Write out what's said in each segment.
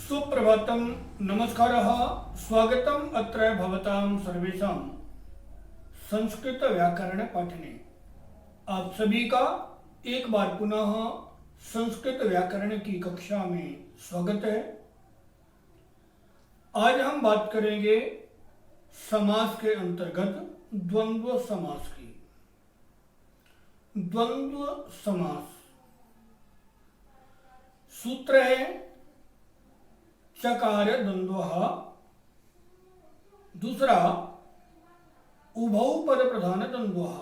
सुप्रभातम, नमस्कारः, स्वागतम अत्र भवतां सर्वेषां संस्कृत व्याकरण पाठने। आप सभी का एक बार पुनः संस्कृत व्याकरण की कक्षा में स्वागत है। आज हम बात करेंगे समास के अंतर्गत द्वंद्व समास की। द्वंद्व समास सूत्र है चकार द्वंद्वः, दूसरा उभौ पद प्रधान द्वंद्वः,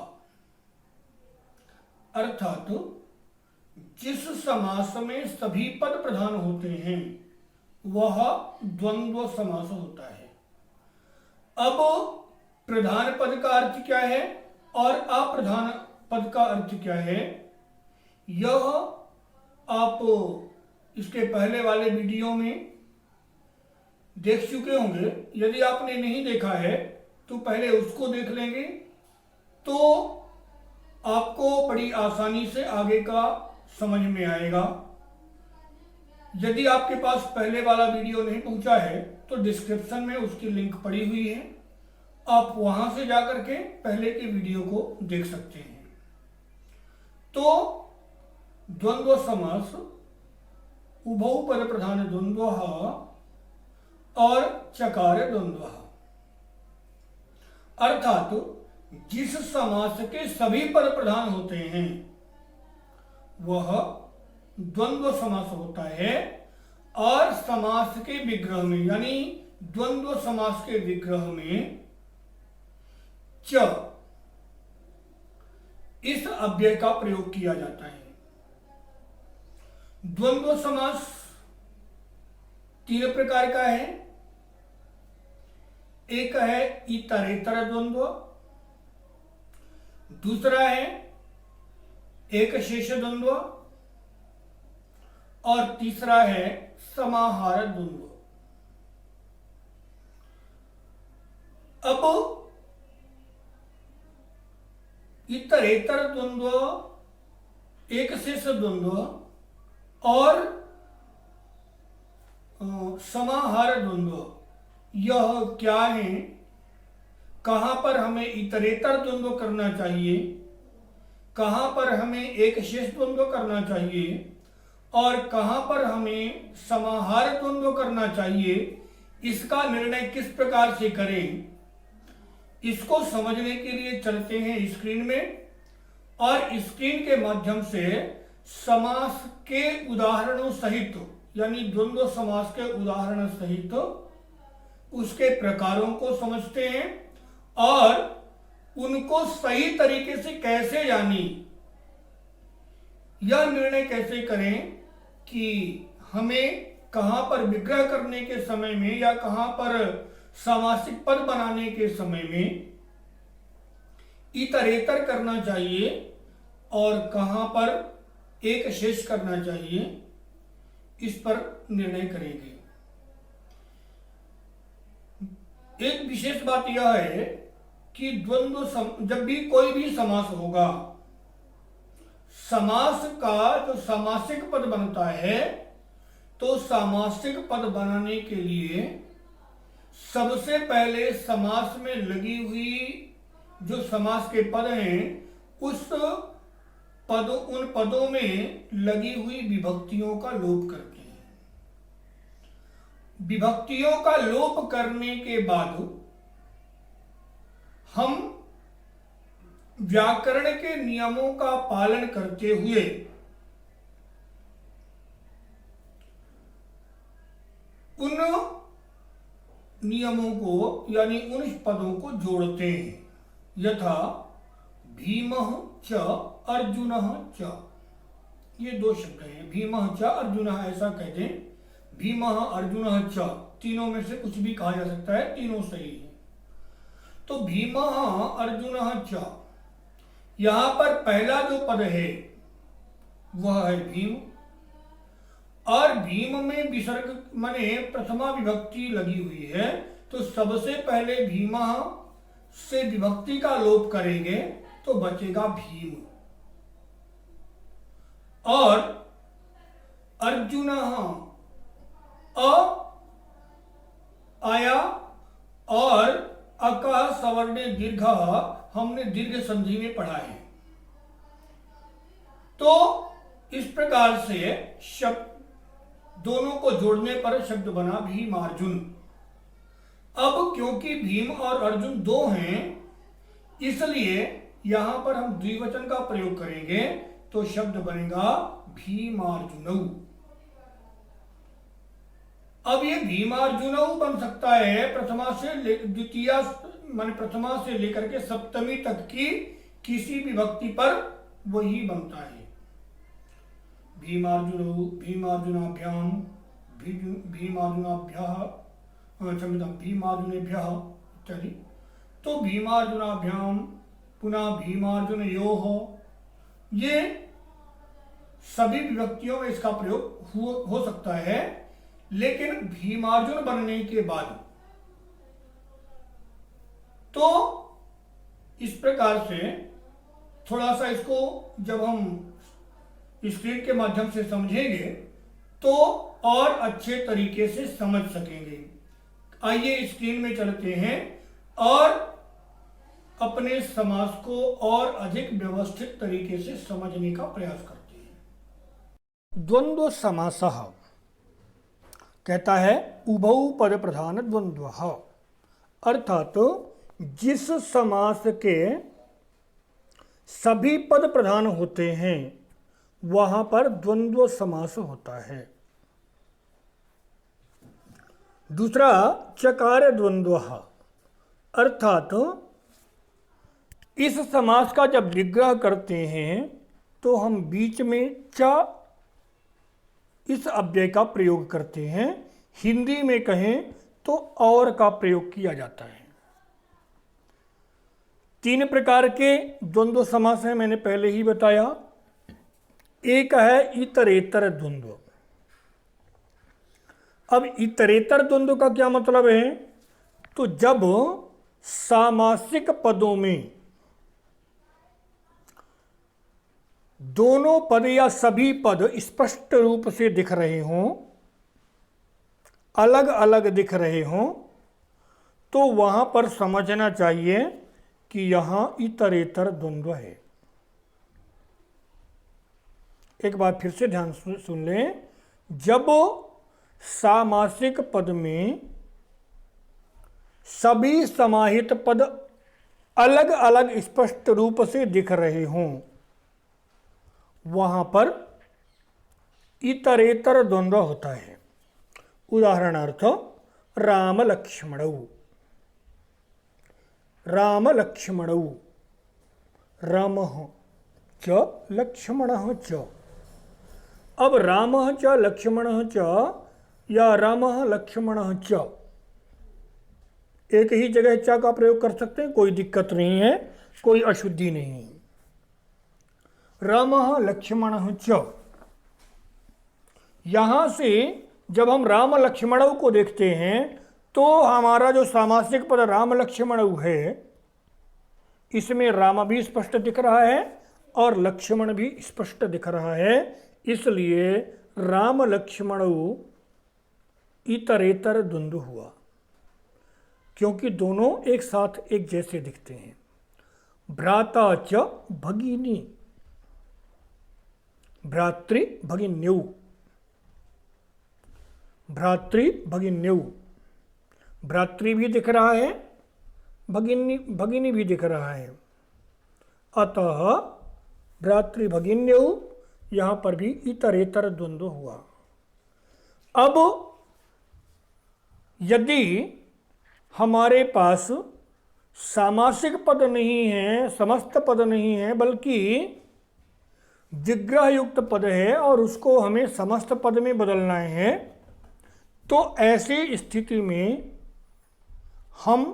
अर्थात जिस समास में सभी पद प्रधान होते हैं वह द्वंद्व समास होता है। अब प्रधान पद का अर्थ क्या है और अप्रधान पद का अर्थ क्या है, यह आप इसके पहले वाले वीडियो में देख चुके होंगे। यदि आपने नहीं देखा है तो पहले उसको देख लेंगे तो आपको बड़ी आसानी से आगे का समझ में आएगा। यदि आपके पास पहले वाला वीडियो नहीं पहुंचा है तो डिस्क्रिप्शन में उसकी लिंक पड़ी हुई है, आप वहां से जाकर के पहले के वीडियो को देख सकते हैं। तो द्वंद्व समास उभौ पद प्रधान द्वंद्वः और चकार द्वंद्व, अर्थात जिस समास के सभी पद प्रधान होते हैं वह द्वंद्व समास होता है। और समास के विग्रह में यानी द्वंद्व समास के विग्रह में च इस अव्यय का प्रयोग किया जाता है। द्वंद्व समास तीन प्रकार का है। एक है इतरेतर द्वंद्व, दूसरा है एक शेष द्वंद्व और तीसरा है समाहार द्वंद्व। अब इतरेतर द्वंद्व, एक शेष द्वंद्व और समाहार द्वंद्व, यह क्या है, कहां पर हमें इतरेतर द्वंद्व करना चाहिए, कहां पर हमें एक शेष द्वंद्व करना चाहिए और कहां पर हमें समाहार द्वंद्व करना चाहिए, इसका निर्णय किस प्रकार से करें, इसको समझने के लिए चलते हैं स्क्रीन में और स्क्रीन के माध्यम से समास के उदाहरणों सहित यानी द्वंद्व समास के उदाहरण सहित उसके प्रकारों को समझते हैं और उनको सही तरीके से कैसे जानी, यह निर्णय कैसे करें कि हमें कहां पर विग्रह करने के समय में या कहां पर सामासिक पद बनाने के समय में इतरेतर करना चाहिए और कहां पर एक शेष करना चाहिए, इस पर निर्णय करेंगे। एक विशेष बात यह है कि जब भी कोई भी समास होगा, समास का जो सामासिक पद बनता है तो सामासिक पद बनाने के लिए सबसे पहले समास में लगी हुई जो समास के पद हैं उन पदों में लगी हुई विभक्तियों का लोप करते हैं। विभक्तियों का लोप करने के बाद हम व्याकरण के नियमों का पालन करते हुए उन नियमों को यानी उन पदों को जोड़ते हैं। यथा भीमः च अर्जुनः च, ये दो शब्द हैं, भीमः च अर्जुनः, ऐसा कहते हैं। भीमः अर्जुनः च, तीनों में से कुछ भी कहा जा सकता है, तीनों सही है। तो भीमः अर्जुनः च, यहां पर पहला जो पद है वह है भीम और भीम में विसर्ग माने प्रथमा विभक्ति लगी हुई है, तो सबसे पहले भीमः से विभक्ति का लोप करेंगे तो बचेगा भीम। और अर्जुनः अ आया और अकः सवर्णे दीर्घ हमने दीर्घ संधि में पढ़ा है। तो इस प्रकार से शब्द दोनों को जोड़ने पर शब्द बना भीमार्जुन। अब क्योंकि भीम और अर्जुन दो हैं, इसलिए यहां पर हम द्विवचन का प्रयोग करेंगे, तो शब्द बनेगा भीमार्जुनौ। अब ये भीमार्जुनौ बन सकता है प्रथमा से द्वितीय मान प्रथमा से लेकर के सप्तमी तक की किसी भी विभक्ति पर वही बनता है। भीमार्जुनौ, भीमार्जुनाभ्याम, भीमार्जुनाभ्यः, क्षम्यतां भीमार्जुनेभ्यः इत्यादि। तो भीमार्जुनाभ्याम, पुनः भीमार्जुनयोः, ये सभी विभक्तियों में इसका प्रयोग हो सकता है। लेकिन भीमार्जुन बनने के बाद तो इस प्रकार से थोड़ा सा इसको जब हम स्क्रीन के माध्यम से समझेंगे तो और अच्छे तरीके से समझ सकेंगे। आइए स्क्रीन में चलते हैं और अपने समास को और अधिक व्यवस्थित तरीके से समझने का प्रयास करते हैं। द्वंद्व समासः कहता है उभौ पद प्रधान द्वंद्वः, अर्थात जिस समास के सभी पद प्रधान होते हैं वहां पर द्वंद्व समास होता है। दूसरा चकार द्वंद्वः, अर्थात इस समास का जब विग्रह करते हैं तो हम बीच में च इस अव्यय का प्रयोग करते हैं। हिंदी में कहें तो और का प्रयोग किया जाता है। तीन प्रकार के द्वंद्व समास हैं, मैंने पहले ही बताया। एक है इतरेतर द्वंद्व। अब इतरेतर द्वंद्व का क्या मतलब है? तो जब सामासिक पदों में दोनों पद या सभी पद स्पष्ट रूप से दिख रहे हों, अलग अलग दिख रहे हों, तो वहां पर समझना चाहिए कि यहां इतरेतर द्वंद्व है। एक बार फिर से ध्यान सुन लें। जब सामासिक पद में सभी समाहित पद अलग अलग स्पष्ट रूप से दिख रहे हों, वहां पर इतरेतर द्वंद्व होता है। उदाहरणार्थ राम लक्ष्मणौ, राम लक्ष्मणौ, रामः च लक्ष्मणः च। अब रामः च लक्ष्मणः च या रामः लक्ष्मणः च, एक ही जगह च का प्रयोग कर सकते हैं, कोई दिक्कत नहीं है, कोई अशुद्धि नहीं है। रामः लक्ष्मणः च, यहां से जब हम राम लक्ष्मणौ को देखते हैं तो हमारा जो सामासिक पद राम लक्ष्मणौ है, इसमें राम भी स्पष्ट दिख रहा है और लक्ष्मण भी स्पष्ट दिख रहा है। इसलिए राम लक्ष्मणौ इतरेतर द्वंद्व हुआ, क्योंकि दोनों एक साथ एक जैसे दिखते हैं। भ्राता च भगिनी, भ्रातृ भगिन्यौ, भ्रातृ भगिन्यौ, भ्रातृ भी दिख रहा है, भगिनी भी दिख रहा है। अतः भ्रातृ भगिन्यौ, यहां पर भी इतरेतर द्वंद्व हुआ। अब यदि हमारे पास सामासिक पद नहीं है, समस्त पद नहीं है, बल्कि विग्रह युक्त पद है और उसको हमें समस्त पद में बदलना है, तो ऐसी स्थिति में हम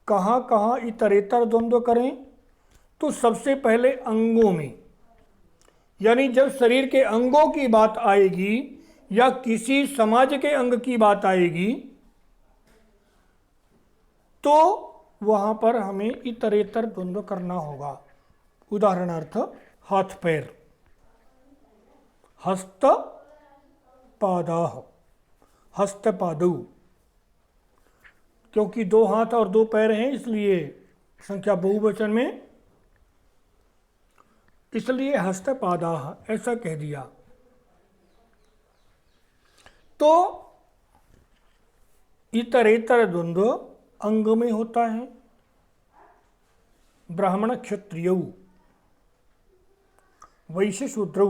कहाँ कहाँ इतरेतर द्वंद्व करें? तो सबसे पहले अंगों में, यानी जब शरीर के अंगों की बात आएगी या किसी समाज के अंग की बात आएगी तो वहां पर हमें इतरेतर द्वंद्व करना होगा। उदाहरणार्थ हाथ पैर, हस्त पादाः, हस्तपादौ, क्योंकि 2 हाथ और 2 पैर हैं इसलिए संख्या बहुवचन में, इसलिए हस्तपादाः ऐसा कह दिया। तो इतरेतर द्वंद्व अंग में होता है, ब्राह्मण क्षत्रियौ, वैश्य शूद्रौ।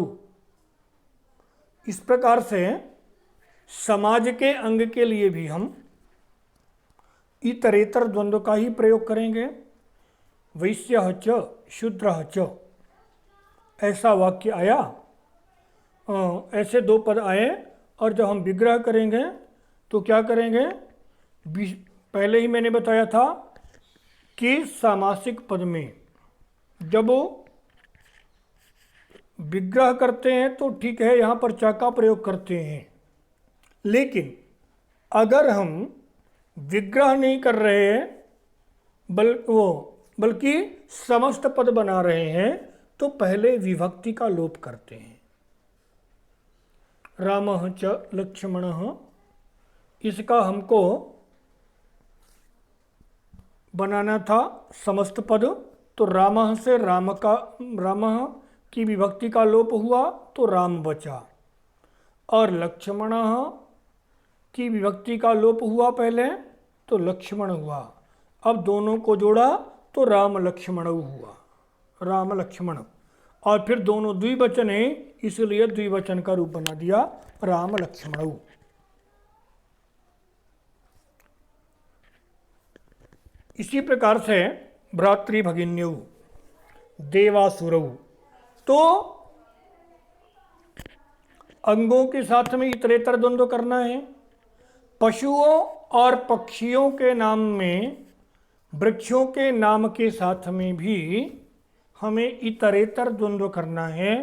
इस प्रकार से समाज के अंग के लिए भी हम इतरेतर द्वंद्व का ही प्रयोग करेंगे। वैश्यः च शूद्रः च, ऐसा वाक्य आया, ऐसे 2 पद आए। और जब हम विग्रह करेंगे तो क्या करेंगे, पहले ही मैंने बताया था कि सामासिक पद में जब विग्रह करते हैं तो ठीक है, यहाँ पर च का प्रयोग करते हैं, लेकिन अगर हम विग्रह नहीं कर रहे हैं बल्कि समस्त पद बना रहे हैं तो पहले विभक्ति का लोप करते हैं। रामः च लक्ष्मणः, इसका हमको बनाना था समस्त पद, तो रामः से रामः की विभक्ति का लोप हुआ तो राम बचा, और लक्ष्मणः की विभक्ति का लोप हुआ पहले तो लक्ष्मण हुआ। अब दोनों को जोड़ा तो राम लक्ष्मण हुआ, राम लक्ष्मण। और फिर दोनों द्विवचन है इसलिए द्विवचन का रूप बना दिया राम लक्ष्मण। इसी प्रकार से भ्रातृभगिन्यौ, देवासुरौ, तो अंगों के साथ में इतरेतर द्वंद्व करना है। पशुओं और पक्षियों के नाम में, वृक्षों के नाम के साथ में भी हमें इतरेतर द्वंद्व करना है।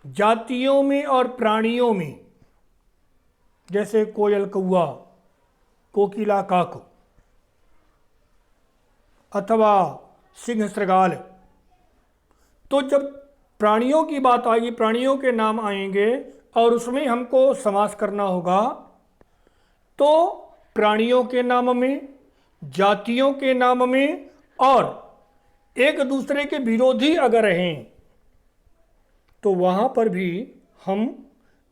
जातियों में और प्राणियों में, जैसे कोयल कौआ, कोकिला काक, अथवा सिंह श्रृगाल, तो जब प्राणियों की बात आएगी, प्राणियों के नाम आएंगे और उसमें हमको समास करना होगा, तो प्राणियों के नाम में, जातियों के नाम में और एक दूसरे के विरोधी अगर हैं तो वहाँ पर भी हम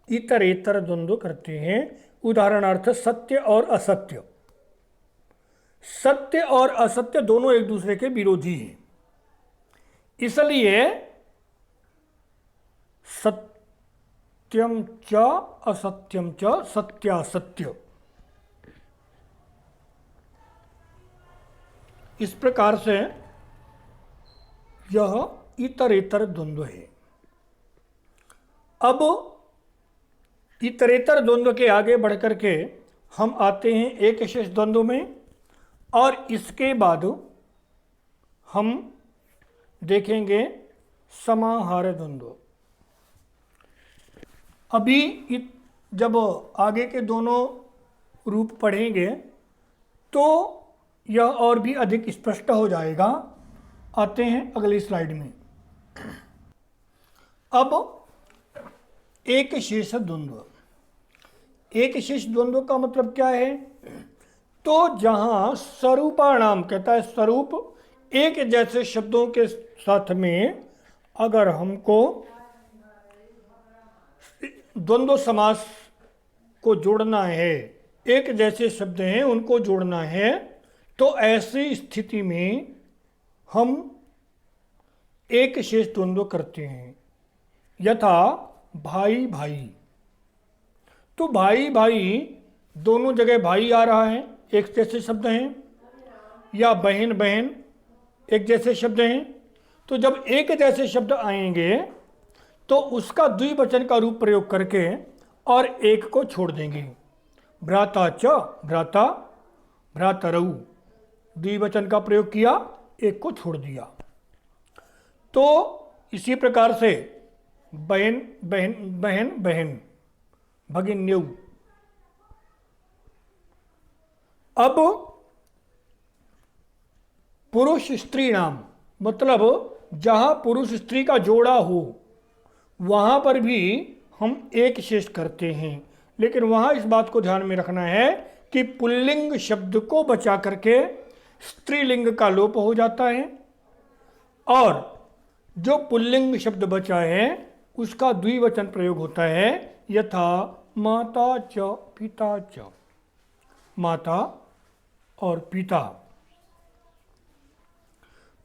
इतरेतर द्वंद्व करते हैं। उदाहरणार्थ सत्य और असत्य, सत्य और असत्य दोनों एक दूसरे के विरोधी हैं, इसलिए सत्यम च असत्यम च सत्यासत्य, इस प्रकार से यह इतरेतर द्वंद्व है। अब इतरेतर द्वंद्व के आगे बढ़कर के हम आते हैं एक विशेष द्वंद्व में, और इसके बाद हम देखेंगे समाहार द्वंद्व। अभी जब आगे के दोनों रूप पढ़ेंगे तो यह और भी अधिक स्पष्ट हो जाएगा। आते हैं अगली स्लाइड में। अब एक शेष द्वंद्व। एक शेष द्वंद्व का मतलब क्या है, तो जहां स्वरूपाणाम कहता है, स्वरूप एक जैसे शब्दों के साथ में अगर हमको द्वंद्व समास को जोड़ना है, एक जैसे शब्द हैं उनको जोड़ना है, तो ऐसी स्थिति में हम एक शेष द्वंद्व करते हैं। यथा भाई भाई, तो भाई भाई दोनों जगह भाई आ रहा है, एक जैसे शब्द हैं, या बहन बहन एक जैसे शब्द हैं। तो जब एक जैसे शब्द आएंगे तो उसका द्विवचन का रूप प्रयोग करके और एक को छोड़ देंगे। भ्राता च भ्राता, भ्रातरऊ, द्विवचन का प्रयोग किया, एक को छोड़ दिया। तो इसी प्रकार से बहन बहन बहन बहन, भगिन्यौ। अब पुरुष स्त्री नाम, मतलब जहां पुरुष स्त्री का जोड़ा हो वहां पर भी हम एक शेष करते हैं। लेकिन वहाँ इस बात को ध्यान में रखना है कि पुल्लिंग शब्द को बचा करके स्त्रीलिंग का लोप हो जाता है, और जो पुल्लिंग शब्द बचा है उसका द्विवचन प्रयोग होता है, यथा माता च पिता च, माता और पिता,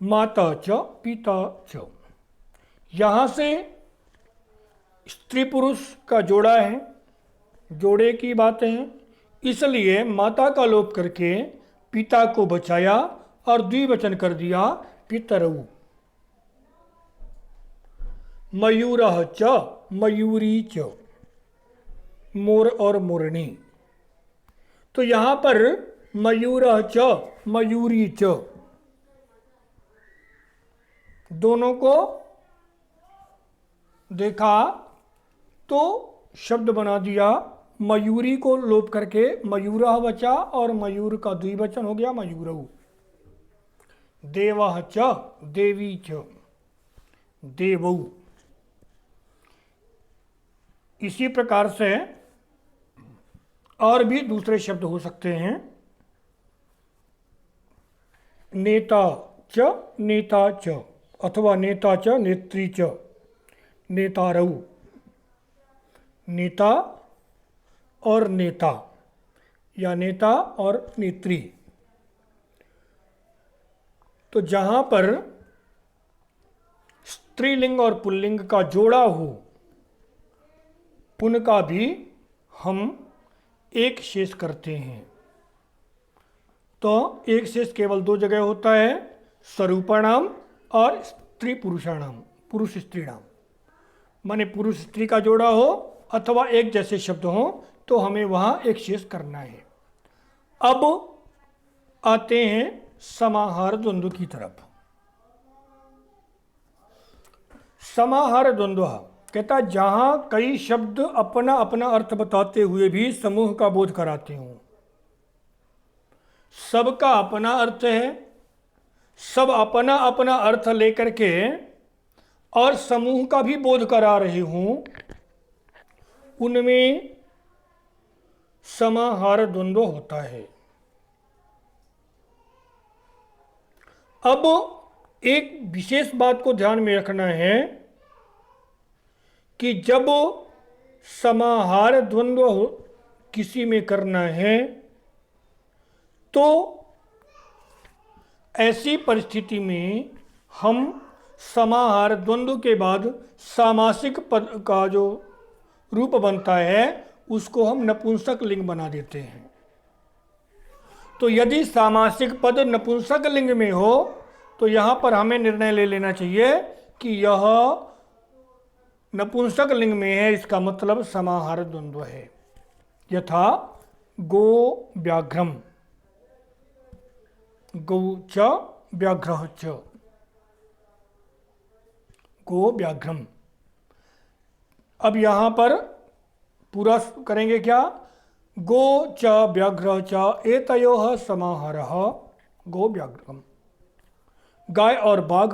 माता च पिता च। यहाँ से स्त्री पुरुष का जोड़ा है, जोड़े की बातें हैं, इसलिए माता का लोप करके पिता को बचाया और द्विवचन कर दिया पितरऊ। मयूरः च मयूरी च, मोर और मोरनी। तो यहाँ पर मयूरः च मयूरी च दोनों को देखा तो शब्द बना दिया, मयूरी को लोप करके मयूरः बचा और मयूर का द्विवचन हो गया मयूरऊ। देवः च देवी च देवऊ। इसी प्रकार से और भी दूसरे शब्द हो सकते हैं, नेता च नेता च, अथवा नेता च नेत्री च नेतारऊ। नेता और नेता या नेता और नेत्री। तो जहाँ पर स्त्रीलिंग और पुल्लिंग का जोड़ा हो, उनका भी हम एक शेष करते हैं। तो एक शेष केवल दो जगह होता है, स्वरूपाणाम और स्त्री पुरुषाणाम, पुरुष स्त्री नाम। माने पुरुष स्त्री का जोड़ा हो अथवा एक जैसे शब्द हो तो हमें वहाँ एक शेष करना है। अब आते हैं समाहार द्वंद्व की तरफ। समाहार द्वंद्व कहता जहाँ कई शब्द अपना अपना अर्थ बताते हुए भी समूह का बोध कराते हों, सबका अपना अर्थ है, सब अपना अपना अर्थ लेकर के और समूह का भी बोध करा रहे हों, उनमें समाहार द्वंद्व होता है। अब एक विशेष बात को ध्यान में रखना है कि जब समाहार द्वंद्व किसी में करना है तो ऐसी परिस्थिति में हम समाहार द्वंद्व के बाद सामासिक पद का जो रूप बनता है उसको हम नपुंसक लिंग बना देते हैं। तो यदि सामासिक पद नपुंसक लिंग में हो तो यहाँ पर हमें निर्णय ले लेना चाहिए कि यह नपुंसक लिंग में है, इसका मतलब समाहार द्वंद्व है। यथा गो व्याघ्रम, गौ च व्याघ्रः च, गो व्याघ्रम। अब यहाँ पर पूरा करेंगे क्या, गो च व्याघ्र च एतयोः समाहारः गो व्याघ्रम। गाय और बाघ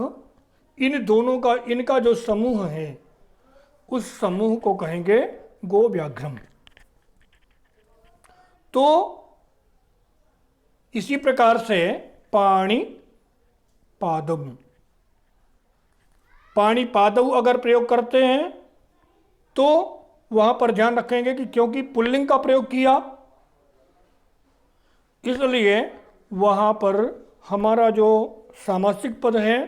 इन दोनों का, इनका जो समूह है उस समूह को कहेंगे गो व्याघ्रम। तो इसी प्रकार से पाणि पादम, पाणि पादव अगर प्रयोग करते हैं तो वहां पर ध्यान रखेंगे कि क्योंकि पुल्लिंग का प्रयोग किया इसलिए वहां पर हमारा जो सामासिक पद है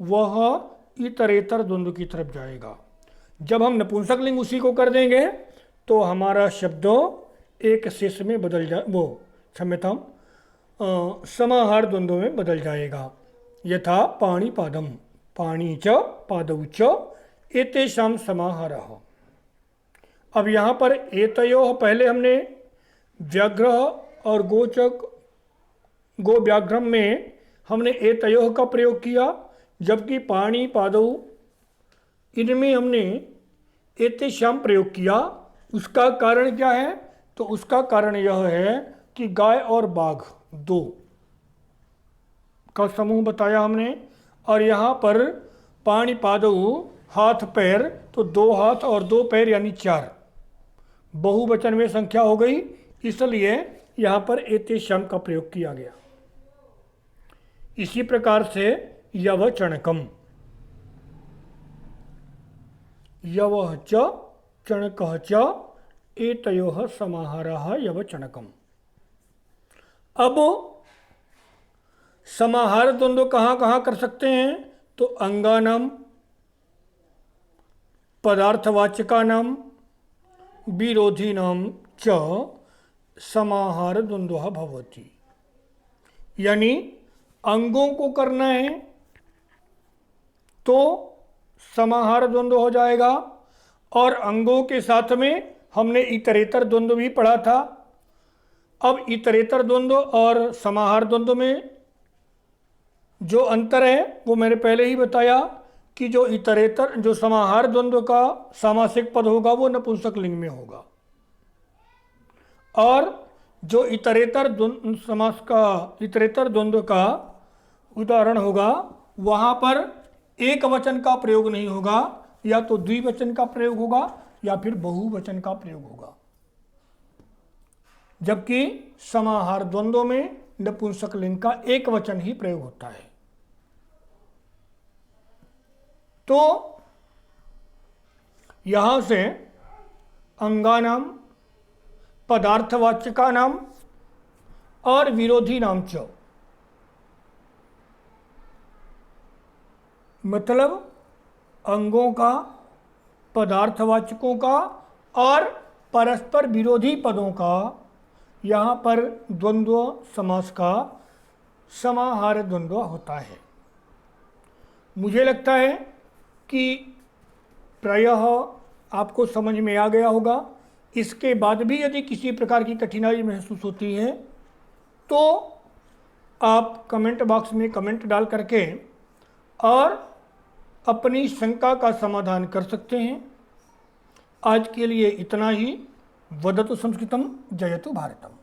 वह इतरेतर द्वंद्व की तरफ जाएगा। जब हम नपुंसक लिंग उसी को कर देंगे तो हमारा शब्द एक शेष में बदल जा, वो क्षम्यताम समाहार द्वंद्व में बदल जाएगा। यथा पाणि पादम, पाणि च पादौ च एतेषां समाहारः। अब यहाँ पर एतयोः पहले हमने व्याघ्र और गोचक, गो व्याघ्रम में हमने एतयोः का प्रयोग किया, जबकि पाणि पादौ इनमें हमने एतेषां प्रयोग किया। उसका कारण क्या है, तो उसका कारण यह है कि गाय और बाघ दो का समूह बताया हमने, और यहाँ पर पाणि पादौ हाथ पैर, तो दो हाथ और दो पैर यानी चार, बहुवचन में संख्या हो गई, इसलिए यहाँ पर एतेषाम का प्रयोग किया गया। इसी प्रकार से यवचणकम, यवः च चणकः च एतयोः समाहारः यवचणकम। अब समाहार द्वंद्व कहाँ कहाँ कर सकते हैं? तो अंगानाम, पदार्थवाचकानाम, विरोधिनाम च समाहार द्वंद्वः भवति। यानी अंगों को करना है तो समाहार द्वंद्व हो जाएगा, और अंगों के साथ में हमने इतरेतर द्वंद्व भी पढ़ा था। अब इतरेतर द्वंद्व और समाहार द्वंद्व में जो अंतर है वो मैंने पहले ही बताया कि जो समाहार द्वंद्व का सामासिक पद होगा वो नपुंसक लिंग में होगा, और जो इतरेतर द्वंद्व का उदाहरण होगा वहाँ पर एक वचन का प्रयोग नहीं होगा, या तो द्विवचन का प्रयोग होगा या फिर बहुवचन का प्रयोग होगा, जबकि समाहार द्वंद्व में नपुंसक लिंग का एक वचन ही प्रयोग होता है। तो यहां से अंगानाम, पदार्थवाचकानाम और विरोधी नाम च, मतलब अंगों का, पदार्थवाचकों का और परस्पर विरोधी पदों का यहाँ पर द्वंद्व समास का समाहार द्वंद्व होता है। मुझे लगता है कि प्रायः आपको समझ में आ गया होगा। इसके बाद भी यदि किसी प्रकार की कठिनाई महसूस होती है तो आप कमेंट बॉक्स में कमेंट डाल करके और अपनी शंका का समाधान कर सकते हैं। आज के लिए इतना ही। वदतु संस्कृतम, जयतु भारतम।